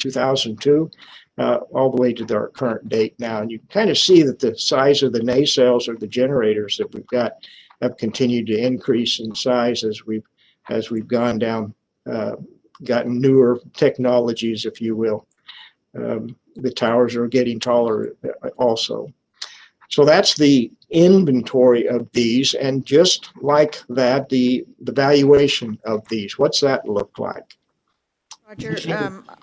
2002, all the way to our current date now. And you kind of see that the size of the nacelles or the generators that we've got have continued to increase in size as we've gone down, gotten newer technologies, if you will. The towers are getting taller also. So that's the inventory of these, and just like that, the valuation of these. What's that look like? Roger,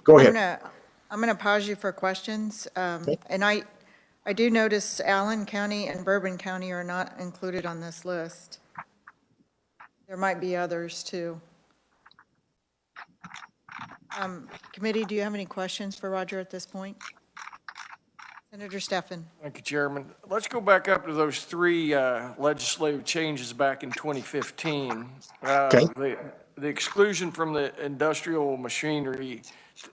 Go ahead. I'm gonna pause you for questions. Okay. And I do notice Allen County and Bourbon County are not included on this list. There might be others too. Committee, do you have any questions for Roger at this point? Senator Steffen. Thank you, Chairman. Let's go back up to those three legislative changes back in 2015. Okay. The exclusion from the industrial machinery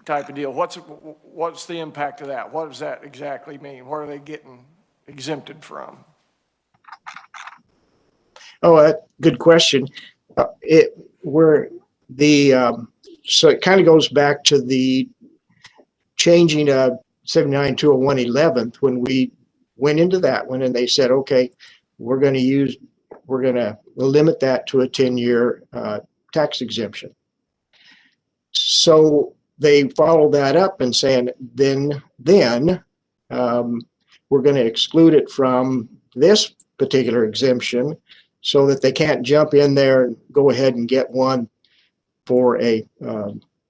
type of deal. What's the impact of that? What does that exactly mean? What are they getting exempted from? Oh, good question. So it kind of goes back to the changing of 79-201-11th when we went into that one, and they said, okay, we're going to limit that to a 10-year tax exemption. So they followed that up and saying, then we're going to exclude it from this particular exemption, so that they can't jump in there and go ahead and get one for a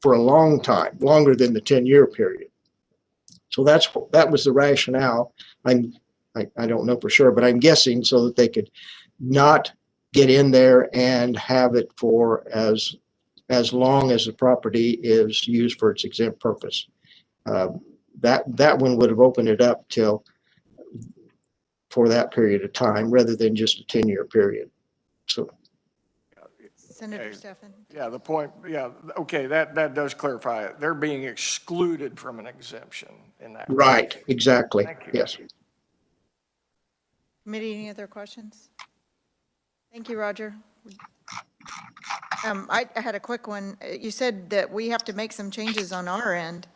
long time, longer than the 10-year period. So that was the rationale. I don't know for sure, but I'm guessing so that they could not get in there and have it for as long as the property is used for its exempt purpose. That one would have opened it up for that period of time rather than just a 10-year period. So. Senator Steffen. Yeah, the point, yeah, okay, that does clarify it. They're being excluded from an exemption in that. Right, exactly. Thank you. Yes. Committee, any other questions? Thank you, Roger. I had a quick one. You said that we have to make some changes on our end.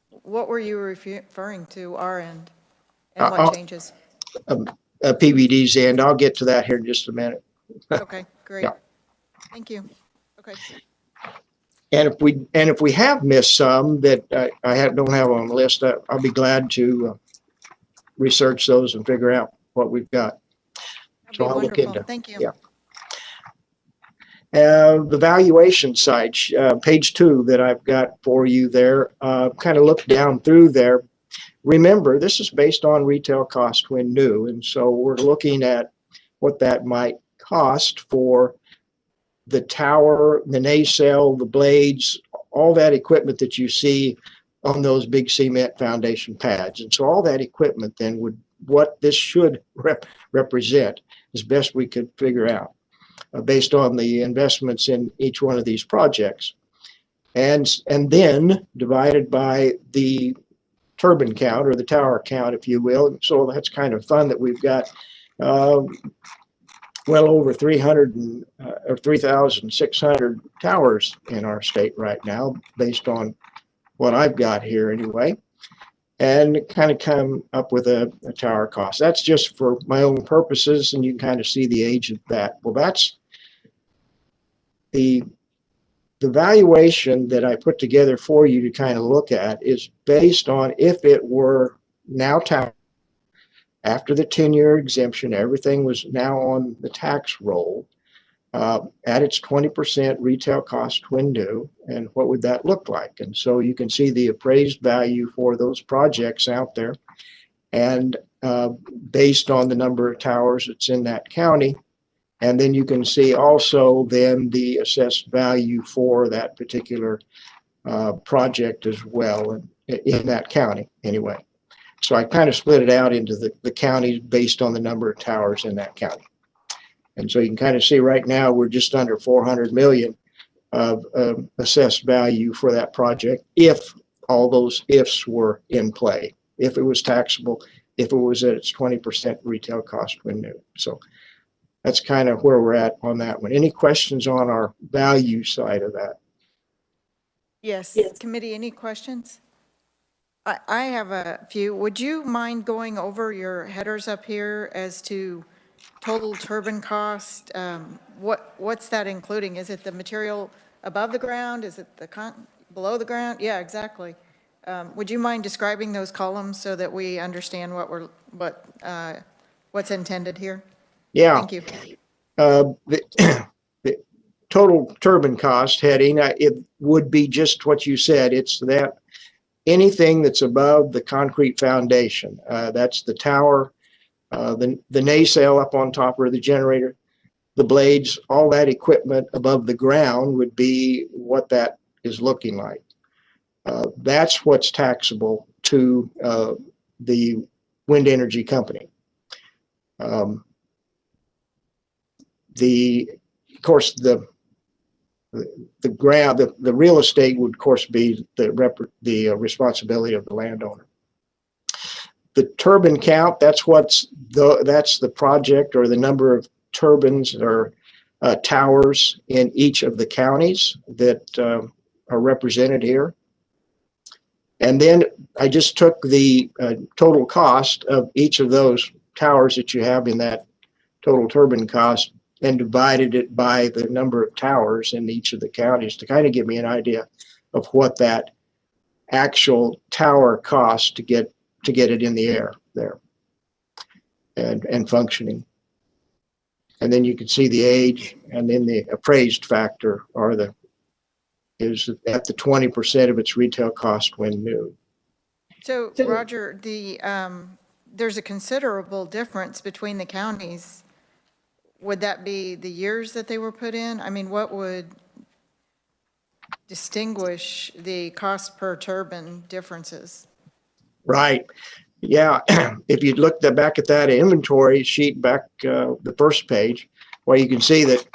What were you referring to our end, and what changes? PBD's end. I'll get to that here in just a minute. Okay, great. Yeah. Thank you. Okay. And if we have missed some that I don't have on the list, I'll be glad to research those and figure out what we've got. So I'll look into. Thank you. Yeah. The valuation side, page 2 that I've got for you there, kind of look down through there. Remember, this is based on retail cost when new, and so we're looking at what that might cost for the tower, the nacelle, the blades, all that equipment that you see on those big cement foundation pads. And so all that equipment then what this should represent as best we could figure out based on the investments in each one of these projects. And then divided by the turbine count or the tower count, if you will. So that's kind of fun that we've got well over 300 or 3,600 towers in our state right now, based on what I've got here anyway, and kind of come up with a tower cost. That's just for my own purposes, and you can kind of see the age of that. Well, that's the valuation that I put together for you to kind of look at is based on if it were now tower. After the 10-year exemption, everything was now on the tax roll at its 20% retail cost when new, and what would that look like? And so you can see the appraised value for those projects out there, and based on the number of towers that's in that county. And then you can see also then the assessed value for that particular project as well in that county anyway. So I kind of split it out into the counties based on the number of towers in that county. And so you can kind of see right now we're just under 400 million of assessed value for that project if all those ifs were in play, if it was taxable, if it was at its 20% retail cost when new. So that's kind of where we're at on that one. Any questions on our value side of that? Yes. Committee, any questions? I have a few. Would you mind going over your headers up here as to total turbine cost? What's that including? Is it the material above the ground? Is it the below the ground? Yeah, exactly. Would you mind describing those columns so that we understand what's intended here? Yeah. Thank you. The, the total turbine cost heading, it would be just what you said. It's that anything that's above the concrete foundation. That's the tower, the nacelle up on top or the generator, the blades, all that equipment above the ground would be what that is looking like. That's what's taxable to the wind energy company. Of course, the ground, the real estate would, of course, be the responsibility of the landowner. The turbine count, that's the project or the number of turbines or towers in each of the counties that are represented here. And then I just took the total cost of each of those towers that you have in that total turbine cost and divided it by the number of towers in each of the counties to kind of give me an idea of what that actual tower costs to get it in the air there and functioning. And then you can see the age, and then the appraised factor is at the 20% of its retail cost when new. So Roger, there's a considerable difference between the counties. Would that be the years that they were put in? I mean, what would distinguish the cost per turbine differences? Right. Yeah. If you look back at that inventory sheet back the first page, where you can see that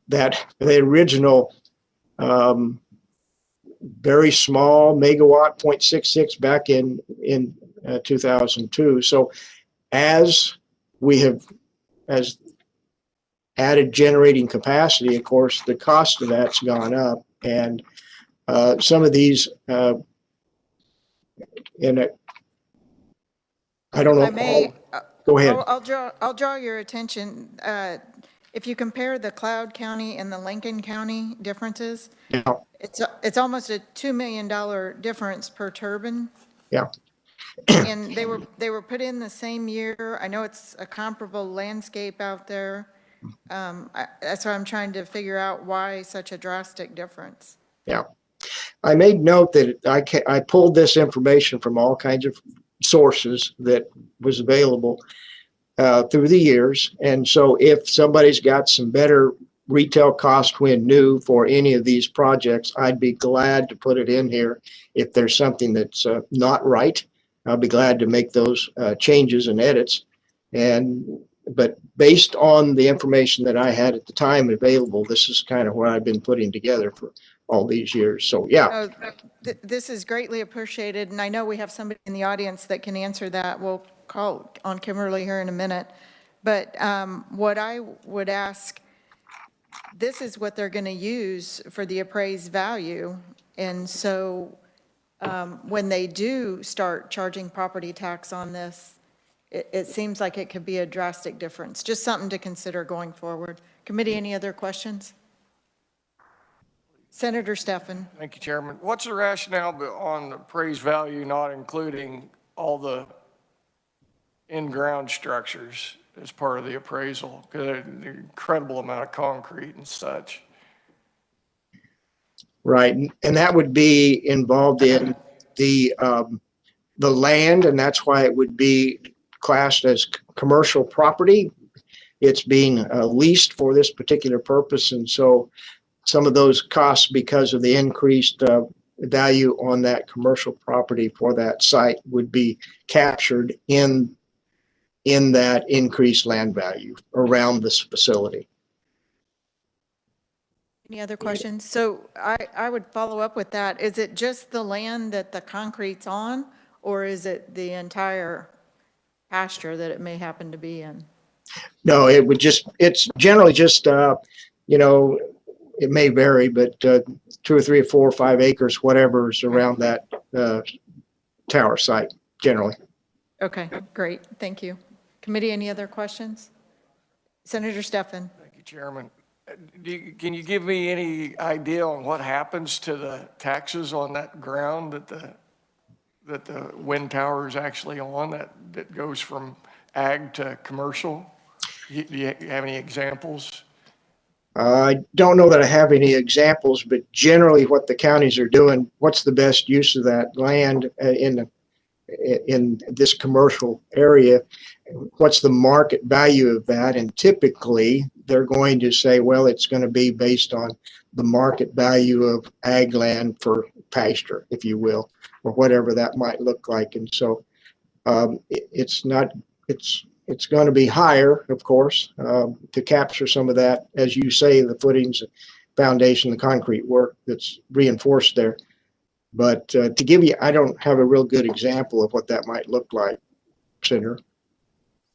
that the original very small megawatt 0.66 back in 2002. So as added generating capacity, of course, the cost of that's gone up, and some of these I don't know. I may, Go ahead. I'll draw your attention. If you compare the Cloud County and the Lincoln County differences, Yeah. it's almost a $2 million difference per turbine. Yeah. And they were put in the same year. I know it's a comparable landscape out there. That's why I'm trying to figure out why such a drastic difference. Yeah. I made note that I pulled this information from all kinds of sources that was available through the years. And so if somebody's got some better retail cost when new for any of these projects, I'd be glad to put it in here. If there's something that's not right, I'll be glad to make those changes and edits. But based on the information that I had at the time available, this is kind of what I've been putting together for all these years. So yeah. This is greatly appreciated, and I know we have somebody in the audience that can answer that. We'll call on Kimberly here in a minute. But what I would ask, this is what they're going to use for the appraised value. And so when they do start charging property tax on this, it seems like it could be a drastic difference. Just something to consider going forward. Committee, any other questions? Senator Stephan. Thank you, Chairman. What's the rationale on appraised value not including all the in-ground structures as part of the appraisal? Because the incredible amount of concrete and such. Right, and that would be involved in the land, and that's why it would be classed as commercial property. It's being leased for this particular purpose, and so some of those costs, because of the increased value on that commercial property for that site, would be captured in that increased land value around this facility. Any other questions? So I would follow up with that. Is it just the land that the concrete's on, or is it the entire pasture that it may happen to be in? No, it's generally just, it may vary, but 2 or 3 or 4 or 5 acres, whatever is around that tower site generally. Okay, great, thank you. Committee, any other questions? Senator Steffen. Thank you, Chairman. Can you give me any idea on what happens to the taxes on that ground that the wind tower is actually on, that goes from ag to commercial? Do you have any examples? I don't know that I have any examples, but generally what the counties are doing, what's the best use of that land in this commercial area? What's the market value of that? And typically they're going to say, well, it's going to be based on the market value of ag land for pasture, if you will, or whatever that might look like. And so it's going to be higher, of course, to capture some of that, as you say, the footings, foundation, the concrete work that's reinforced there. But to give you, I don't have a real good example of what that might look like, Senator.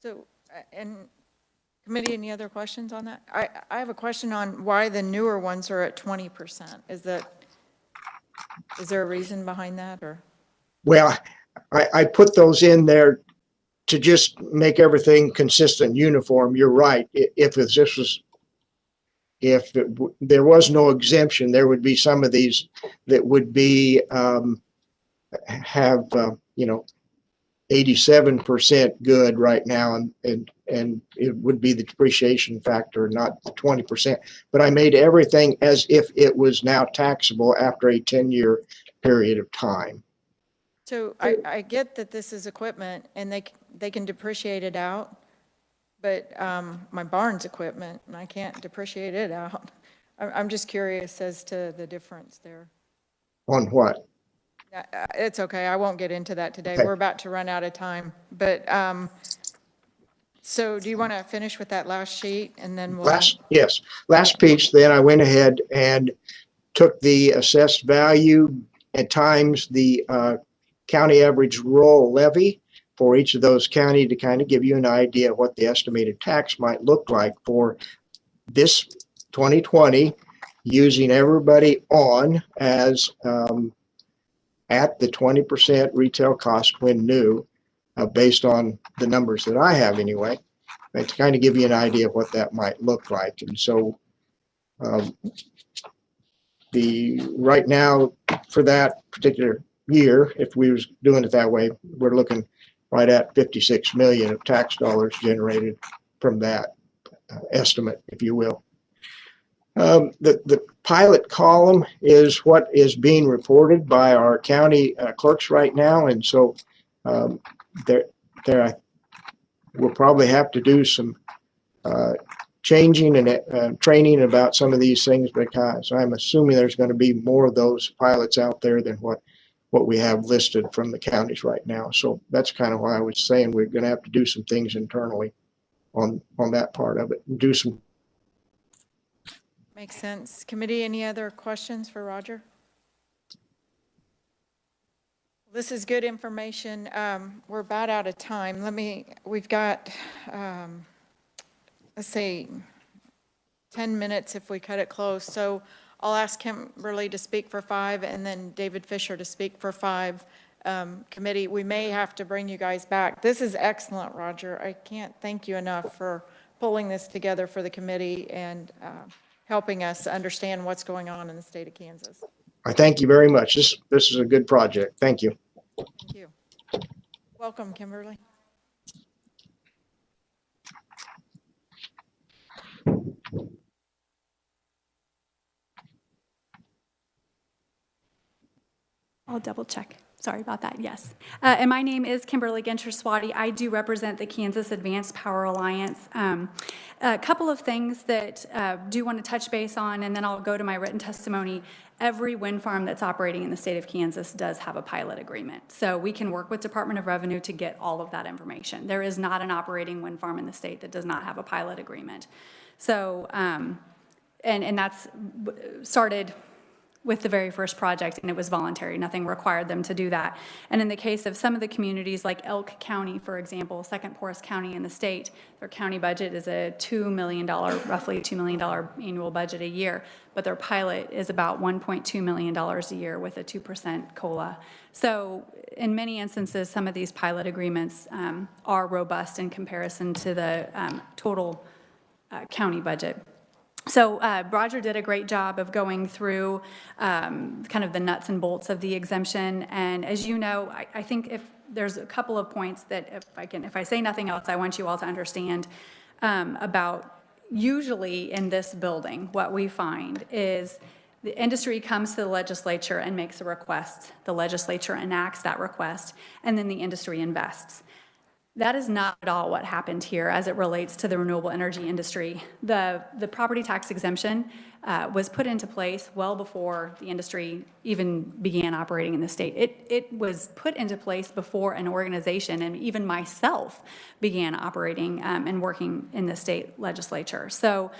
So, and committee, any other questions on that? I have a question on why the newer ones are at 20%. Is there a reason behind that, or? Well, I put those in there to just make everything consistent, uniform. You're right. There was no exemption, there would be some of these that would be have 87% good right now, and it would be the depreciation factor, not the 20%. But I made everything as if it was now taxable after a 10-year period of time. So I get that this is equipment and they can depreciate it out, but my barn's equipment and I can't depreciate it out. I'm just curious as to the difference there. On what? It's okay, I won't get into that today. Okay. We're about to run out of time. But so do you want to finish with that last sheet and then we'll? Last piece, then I went ahead and took the assessed value at times the county average rural levy for each of those counties to kind of give you an idea of what the estimated tax might look like for this 2020, using everybody on as at the 20% retail cost when new, based on the numbers that I have anyway, but to kind of give you an idea of what that might look like. And so right now for that particular year, if we was doing it that way, we're looking right at 56 million of tax dollars generated from that estimate, if you will. The pilot column is what is being reported by our county clerks right now, and so we'll probably have to do some changing and training about some of these things, because I'm assuming there's going to be more of those pilots out there than what we have listed from the counties right now. So that's kind of why I was saying we're going to have to do some things internally on that part of it, and do some. Makes sense. Committee, any other questions for Roger? This is good information. We're about out of time. We've got, let's say 10 minutes if we cut it close. So I'll ask Kimberly to speak for 5 and then David Fisher to speak for 5. Committee, we may have to bring you guys back. This is excellent, Roger. I can't thank you enough for pulling this together for the committee and helping us understand what's going on in the state of Kansas. I thank you very much. This is a good project. Thank you. Thank you. Welcome, Kimberly. I'll double check. Sorry about that, yes. And my name is Kimberly Ginter-Swati. I do represent the Kansas Advanced Power Alliance. A couple of things that do want to touch base on, and then I'll go to my written testimony. Every wind farm that's operating in the state of Kansas does have a pilot agreement. So we can work with Department of Revenue to get all of that information. There is not an operating wind farm in the state that does not have a pilot agreement. So, and that's started with the very first project, and it was voluntary. Nothing required them to do that. And in the case of some of the communities like Elk County, for example, second poorest county in the state, their county budget is a $2 million, roughly $2 million annual budget a year, but their pilot is about $1.2 million a year with a 2% COLA. So in many instances, some of these pilot agreements are robust in comparison to the total county budget. So Roger did a great job of going through kind of the nuts and bolts of the exemption. And as you know, I think if there's a couple of points that if I say nothing else, I want you all to understand about usually in this building, what we find is the industry comes to the legislature and makes a request. The legislature enacts that request, and then the industry invests. That is not at all what happened here as it relates to the renewable energy industry. The property tax exemption was put into place well before the industry even began operating in the state. It was put into place before an organization and even myself began operating and working in the state legislature. So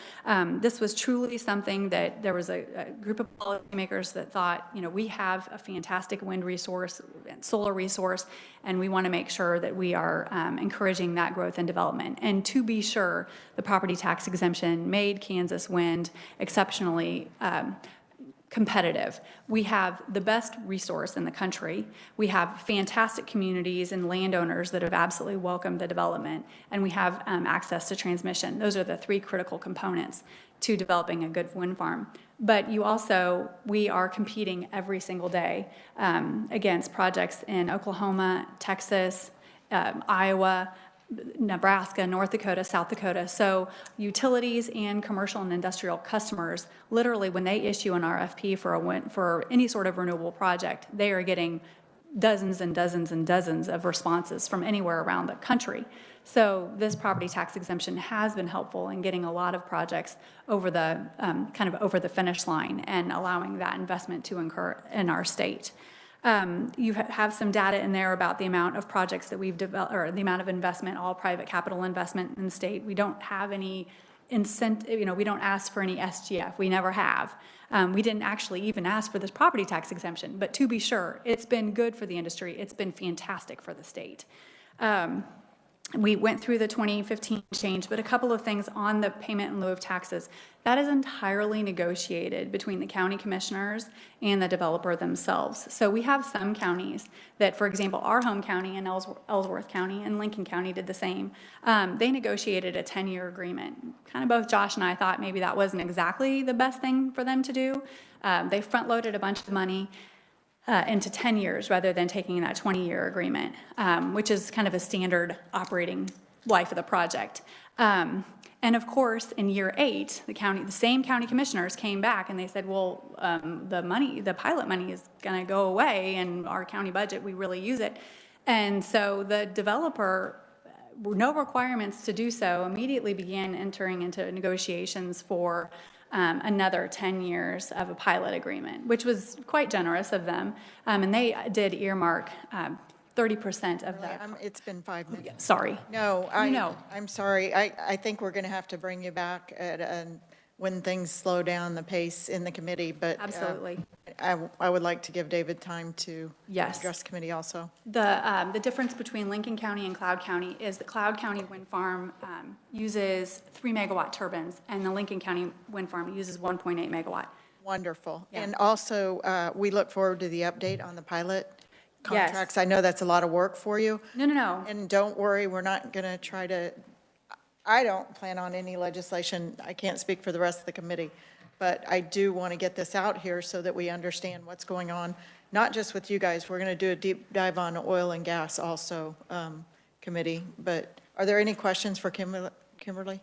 this was truly something that there was a group of policymakers that thought, you know, we have a fantastic wind resource, solar resource, and we want to make sure that we are encouraging that growth and development. And to be sure, the property tax exemption made Kansas wind exceptionally competitive. We have the best resource in the country. We have fantastic communities and landowners that have absolutely welcomed the development, and we have access to transmission. Those are the three critical components to developing a good wind farm. But we are competing every single day against projects in Oklahoma, Texas, Iowa, Nebraska, North Dakota, South Dakota. So utilities and commercial and industrial customers, literally when they issue an RFP for any sort of renewable project, they are getting dozens and dozens and dozens of responses from anywhere around the country. So this property tax exemption has been helpful in getting a lot of projects over the over the finish line and allowing that investment to incur in our state. You have some data in there about the amount of projects that we've developed, or the amount of investment, all private capital investment in the state. We don't have any incentive, we don't ask for any SGF. We never have. We didn't actually even ask for this property tax exemption, but to be sure, it's been good for the industry. It's been fantastic for the state. We went through the 2015 change, but a couple of things on the payment in lieu of taxes. That is entirely negotiated between the county commissioners and the developer themselves. So we have some counties that, for example, our home county and Ellsworth County and Lincoln County did the same. They negotiated a 10-year agreement. Kind of both Josh and I thought maybe that wasn't exactly the best thing for them to do. They front-loaded a bunch of money into 10 years rather than taking that 20-year agreement, which is kind of a standard operating life of the project. And of course, in year 8, the same county commissioners came back and they said, well, the pilot money is going to go away, and our county budget, we really use it. And so the developer, no requirements to do so, immediately began entering into negotiations for another 10 years of a pilot agreement, which was quite generous of them. And they did earmark 30% of that. It's been 5 minutes. Sorry. No, know. I'm sorry. I think we're going to have to bring you back when things slow down the pace in the committee. But Absolutely. I would like to give David time to Yes. address committee also. The difference between Lincoln County and Cloud County is the Cloud County wind farm uses 3 megawatt turbines, and the Lincoln County wind farm uses 1.8 megawatt. Wonderful. Yeah. And also, we look forward to the update on the pilot Yes. contracts. I know that's a lot of work for you. No. And don't worry, we're not going to try to, I don't plan on any legislation. I can't speak for the rest of the committee, but I do want to get this out here so that we understand what's going on, not just with you guys. We're going to do a deep dive on oil and gas also, committee. But are there any questions for Kimberly?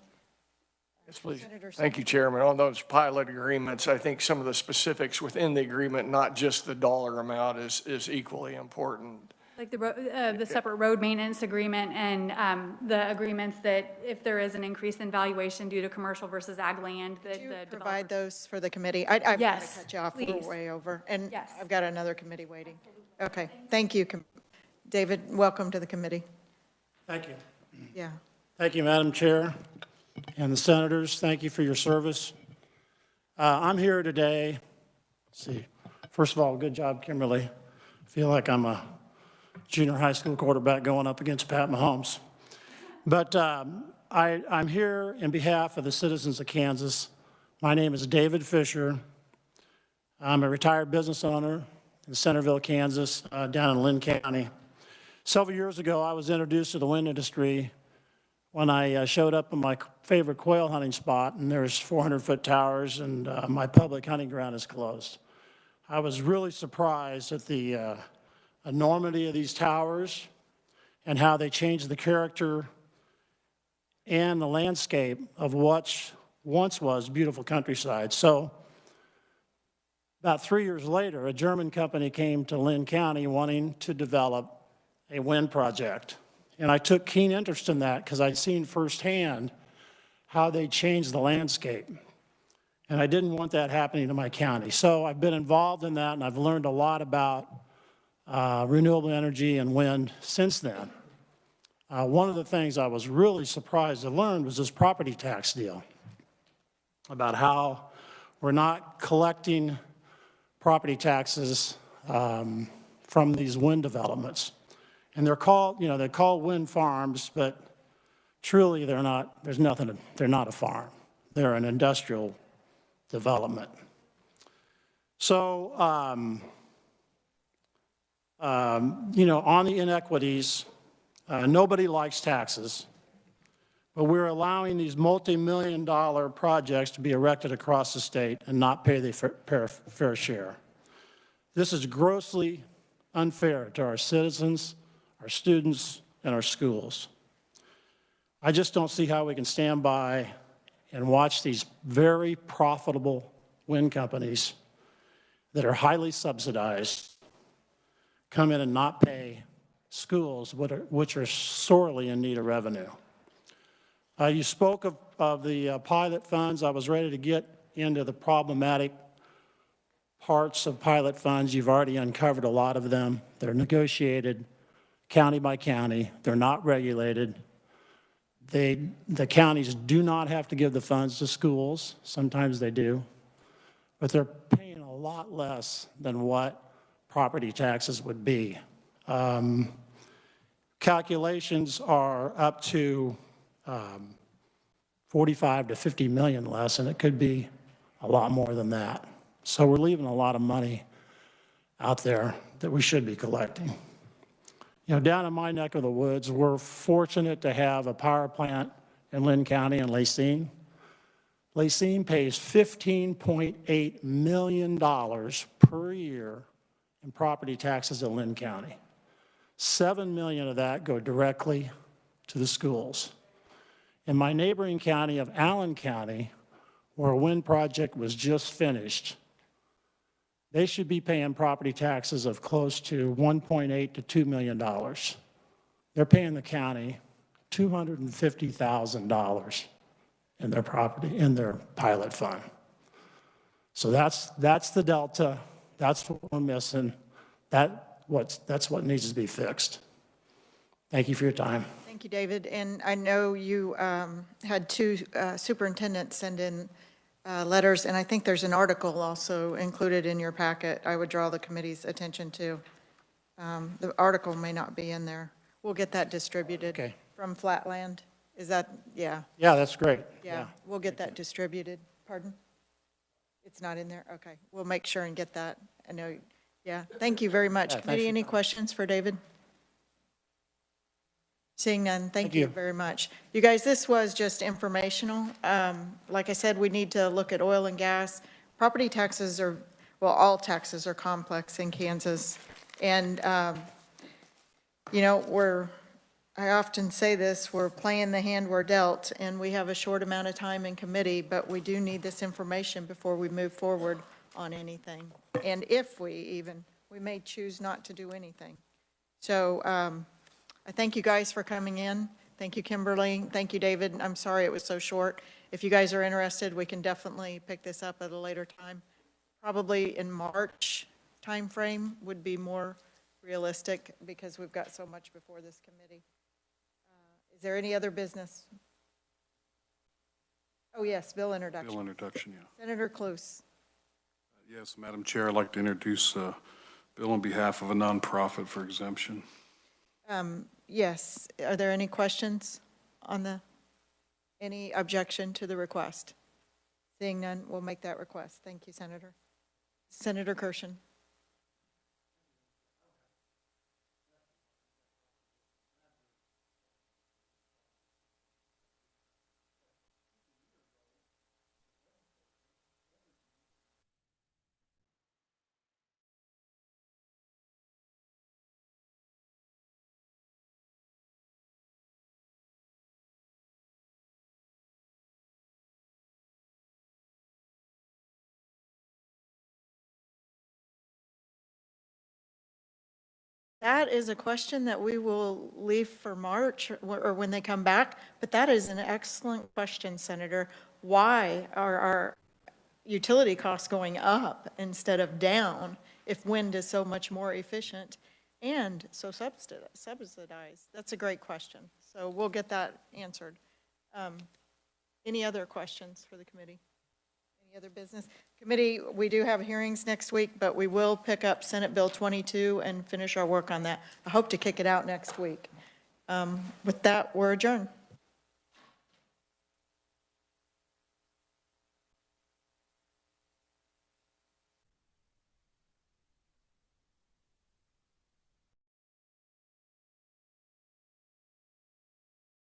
Yes, please. Senator Thank you, Chairman. On those pilot agreements, I think some of the specifics within the agreement, not just the dollar amount, is equally important. Like the separate road maintenance agreement and the agreements that if there is an increase in valuation due to commercial versus ag land, that Could you the provide developer. those for the committee? I've got to Yes, cut you off. please. We're way over. And Yes. I've got another committee waiting. Okay, thank you. David, welcome to the committee. Thank you. Yeah. Thank you, Madam Chair, and the senators. Thank you for your service. I'm here today, let's see, First of all, good job, Kimberly. I feel like I'm a junior high school quarterback going up against Pat Mahomes. But I'm here in behalf of the citizens of Kansas. My name is David Fisher. I'm a retired business owner in Centerville, Kansas, down in Lynn County. Several years ago, I was introduced to the wind industry when I showed up in my favorite quail hunting spot, and there's 400-foot towers, and my public hunting ground is closed. I was really surprised at the enormity of these towers and how they changed the character and the landscape of what once was beautiful countryside. So about 3 years later, a German company came to Lynn County wanting to develop a wind project. And I took keen interest in that because I'd seen firsthand how they changed the landscape. And I didn't want that happening to my county. So I've been involved in that, and I've learned a lot about renewable energy and wind since then. One of the things I was really surprised to learn was this property tax deal, about how we're not collecting property taxes from these wind developments. And they're called wind farms, but truly they're not a farm. They're an industrial development. So, on the inequities, nobody likes taxes, but we're allowing these multi-million-dollar projects to be erected across the state and not pay the fair share. This is grossly unfair to our citizens, our students, and our schools. I just don't see how we can stand by and watch these very profitable wind companies that are highly subsidized come in and not pay schools which are sorely in need of revenue. You spoke of the pilot funds. I was ready to get into the problematic parts of pilot funds. You've already uncovered a lot of them. They're negotiated county by county. They're not regulated. The counties do not have to give the funds to schools. Sometimes they do. But they're paying a lot less than what property taxes would be. Calculations are up to 45 to 50 million less, and it could be a lot more than that. So we're leaving a lot of money out there that we should be collecting. Down in my neck of the woods, we're fortunate to have a power plant in Lynn County in Lacine. Lacine pays $15.8 million per year in property taxes in Lynn County. $7 million of that go directly to the schools. In my neighboring county of Allen County, where a wind project was just finished, they should be paying property taxes of close to $1.8 to $2 million. They're paying the county $250,000 in their pilot fund. So that's the delta. That's what we're missing. That's what needs to be fixed. Thank you for your time. Thank you, David. And I know you had two superintendents send in letters, and I think there's an article also included in your packet I would draw the committee's attention to. The article may not be in there. We'll get that distributed. Okay. From Flatland. Is that, yeah? Yeah, that's great. Yeah, we'll get that distributed. Pardon? It's not in there? Okay. We'll make sure and get that. I know, yeah. Thank you very much. Yeah, Committee, any questions for David? Seeing none, thank you very much. You guys, this was just informational. Like I said, we need to look at oil and gas. Property taxes are, well, all taxes are complex in Kansas. And, I often say this, we're playing the hand we're dealt, and we have a short amount of time in committee, but we do need this information before we move forward on anything. And if we may choose not to do anything. So I thank you guys for coming in. Thank you, Kimberly. Thank you, David. I'm sorry it was so short. If you guys are interested, we can definitely pick this up at a later time. Probably in March timeframe would be more realistic because we've got so much before this committee. Is there any other business? Oh, yes, bill introduction. Bill introduction, yeah. Senator Kluse. Yes, Madam Chair, I'd like to introduce a bill on behalf of a nonprofit for exemption. Yes, are there any questions on any objection to the request? Seeing none, we'll make that request. Thank you, Senator. Senator Kirshen. That is a question that we will leave for March or when they come back, but that is an excellent question, Senator. Why are our utility costs going up instead of down if wind is so much more efficient and so subsidized? That's a great question. So we'll get that answered. Any other questions for the committee? Any other business? Committee, we do have hearings next week, but we will pick up Senate Bill 22 and finish our work on that. I hope to kick it out next week. With that, we're adjourned.